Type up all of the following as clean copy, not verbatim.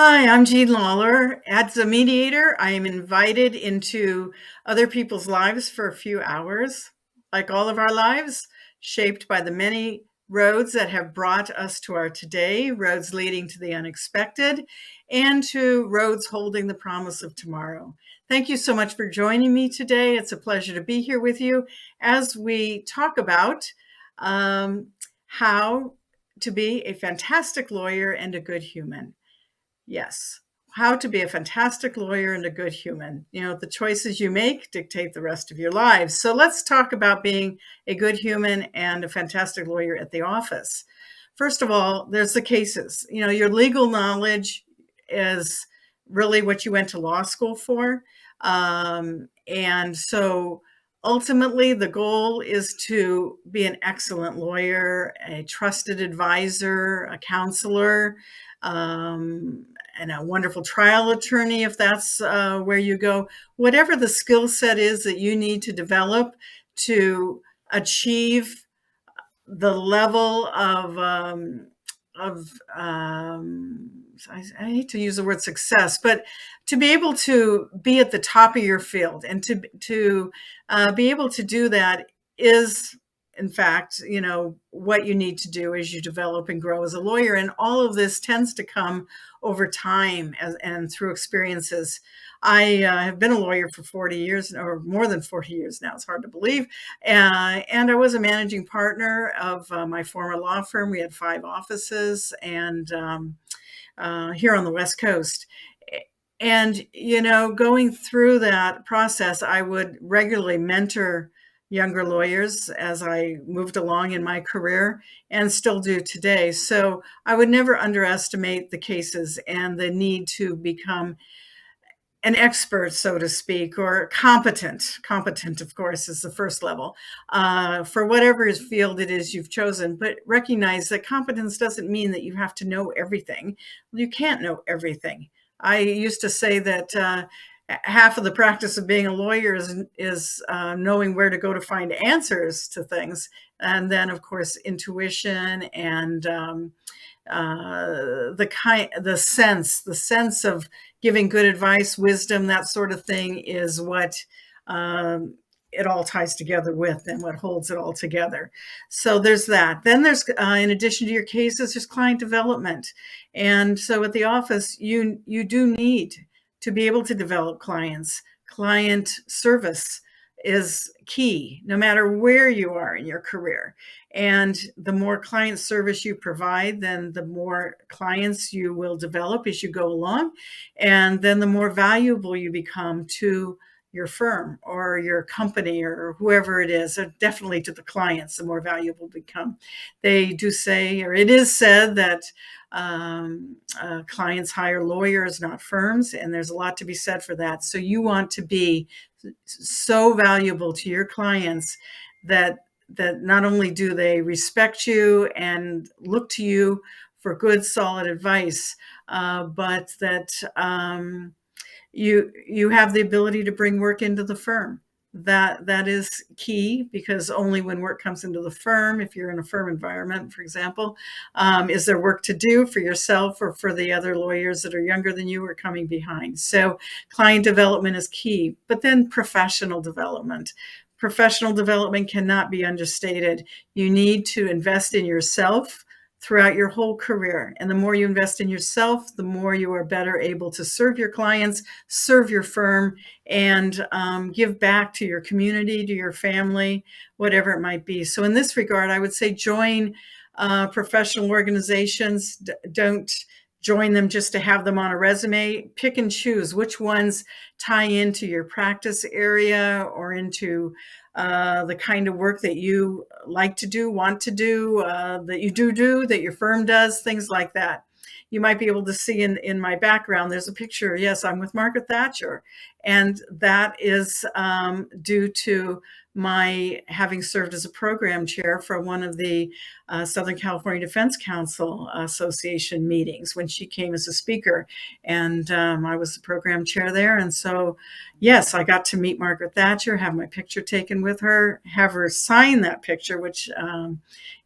Hi, I'm Jean Lawler. As a mediator, I am invited into other people's lives for a few hours, like all of our lives, shaped by the many roads that have brought us to our today, roads leading to the unexpected, and to roads holding the promise of tomorrow. Thank you so much for joining me today. It's a pleasure to be here with you as we talk about how to be a fantastic lawyer and a good human. Yes. How to be a fantastic lawyer and a good human. You know, the choices you make dictate the rest of your lives. So let's talk about being a good human and a fantastic lawyer at the office. First of all, there's the cases. You know, your legal knowledge is really what you went to law school for. And so ultimately, the goal is to be an excellent lawyer, a trusted advisor, a counselor, and a wonderful trial attorney, if that's where you go. Whatever the skill set is that you need to develop to achieve the level of I hate to use the word success, but to be able to be at the top of your field and to be able to do that is, in fact, you know, what you need to do as you develop and grow as a lawyer. And all of this tends to come over time and through experiences. I have been a lawyer for 40 years, or more than 40 years now. It's hard to believe. And I was a managing partner of my former law firm. We had 5 offices and here on the West Coast. And, you know, going through that process, I would regularly mentor younger lawyers as I moved along in my career and still do today. So I would never underestimate the cases and the need to become an expert, so to speak, or competent. Competent, of course, is the first level for whatever field it is you've chosen. But recognize that competence doesn't mean that you have to know everything. You can't know everything. I used to say that half of the practice of being a lawyer is knowing where to go to find answers to things. And then, of course, intuition and the sense of giving good advice, wisdom, that sort of thing is what it all ties together with and what holds it all together. So there's that. Then there's, in addition to your cases, there's client development. And so at the office, you do need to be able to develop clients. Client service is key, no matter where you are in your career. And the more client service you provide, then the more clients you will develop as you go along. And then the more valuable you become to your firm or your company or whoever it is, or definitely to the clients, the more valuable become. They do say, or it is said, that clients hire lawyers, not firms, and there's a lot to be said for that. So you want to be so valuable to your clients that not only do they respect you and look to you for good, solid advice, but that you have the ability to bring work into the firm. That is key, because only when work comes into the firm, if you're in a firm environment, for example, is there work to do for yourself or for the other lawyers that are younger than you or coming behind. So client development is key, but then professional development. Professional development cannot be understated. You need to invest in yourself throughout your whole career. And the more you invest in yourself, the more you are better able to serve your clients, serve your firm, and give back to your community, to your family, whatever it might be. So in this regard, I would say join professional organizations. Don't join them just to have them on a resume. Pick and choose which ones tie into your practice area or into the kind of work that you like to do, want to do, that you do, that your firm does, things like that. You might be able to see in my background, there's a picture. Yes, I'm with Margaret Thatcher. And that is due to my having served as a program chair for one of the Southern California Defense Council Association meetings when she came as a speaker. And I was the program chair there. And so, yes, I got to meet Margaret Thatcher, have my picture taken with her, have her sign that picture, which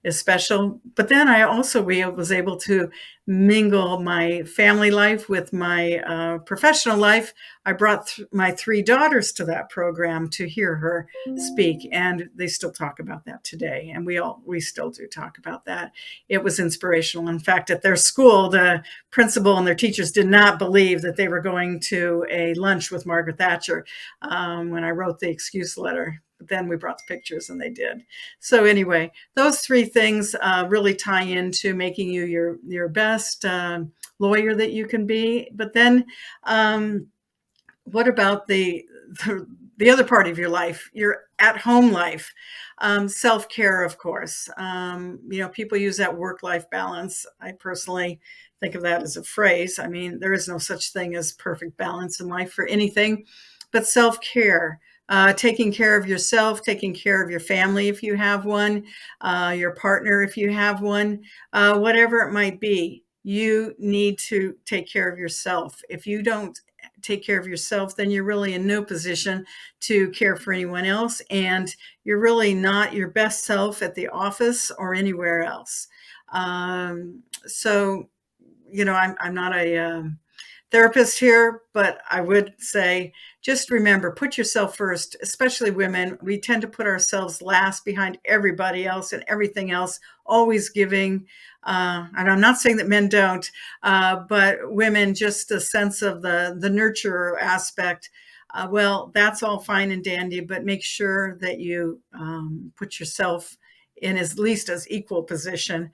is special. But then I also was able to mingle my family life with my professional life. I brought my 3 daughters to that program to hear her speak, and they still talk about that today. And we still do talk about that. It was inspirational. In fact, at their school, the principal and their teachers did not believe that they were going to a lunch with Margaret Thatcher when I wrote the excuse letter. But then we brought the pictures and they did. So anyway, those 3 things really tie into making you your best lawyer that you can be. But then what about the other part of your life, your at-home life? Self-care, of course. People use that work-life balance. I personally think of that as a phrase. I mean, there is no such thing as perfect balance in life for anything, but self-care. Taking care of yourself, taking care of your family if you have one, your partner if you have one, whatever it might be, you need to take care of yourself. If you don't take care of yourself, then you're really in no position to care for anyone else, and you're really not your best self at the office or anywhere else. So, I'm not a therapist here, but I would say just remember, put yourself first, especially women. We tend to put ourselves last behind everybody else and everything else, always giving. And I'm not saying that men don't, but women, just a sense of the nurturer aspect. Well, that's all fine and dandy, but make sure that you put yourself in at least as equal position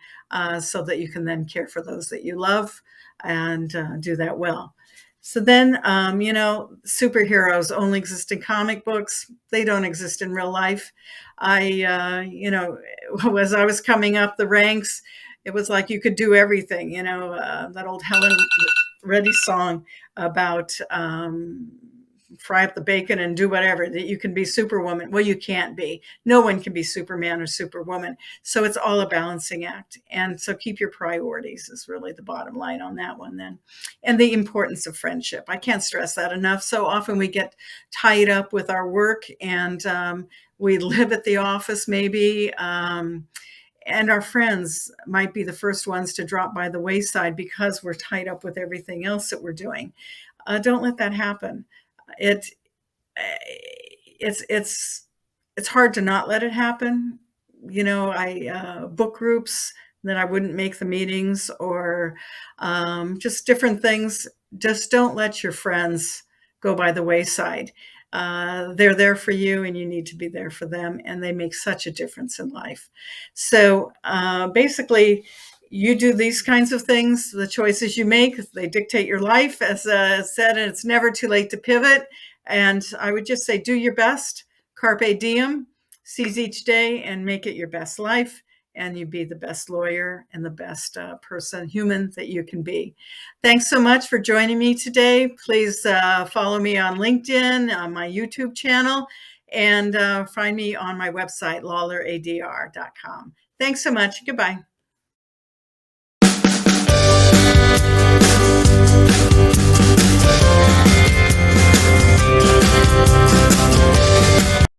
so that you can then care for those that you love and do that well. So then, superheroes only exist in comic books. They don't exist in real life. As I was coming up the ranks, it was like you could do everything. That old Helen Reddy song about fry up the bacon and do whatever, that you can be Superwoman. Well, you can't be. No one can be Superman or Superwoman. So it's all a balancing act. And so keep your priorities is really the bottom line on that one then. And the importance of friendship. I can't stress that enough. So often we get tied up with our work and we live at the office maybe. And our friends might be the first ones to drop by the wayside because we're tied up with everything else that we're doing. Don't let that happen. It's hard to not let it happen. I book groups that I wouldn't make the meetings or just different things. Just don't let your friends go by the wayside. They're there for you and you need to be there for them, and they make such a difference in life. So basically, you do these kinds of things. The choices you make, they dictate your life, as said, and it's never too late to pivot. And I would just say, do your best, carpe diem, seize each day and make it your best life. And you be the best lawyer and the best human that you can be. Thanks so much for joining me today. Please follow me on LinkedIn, on my YouTube channel, and find me on my website, lawleradr.com. Thanks so much. Goodbye.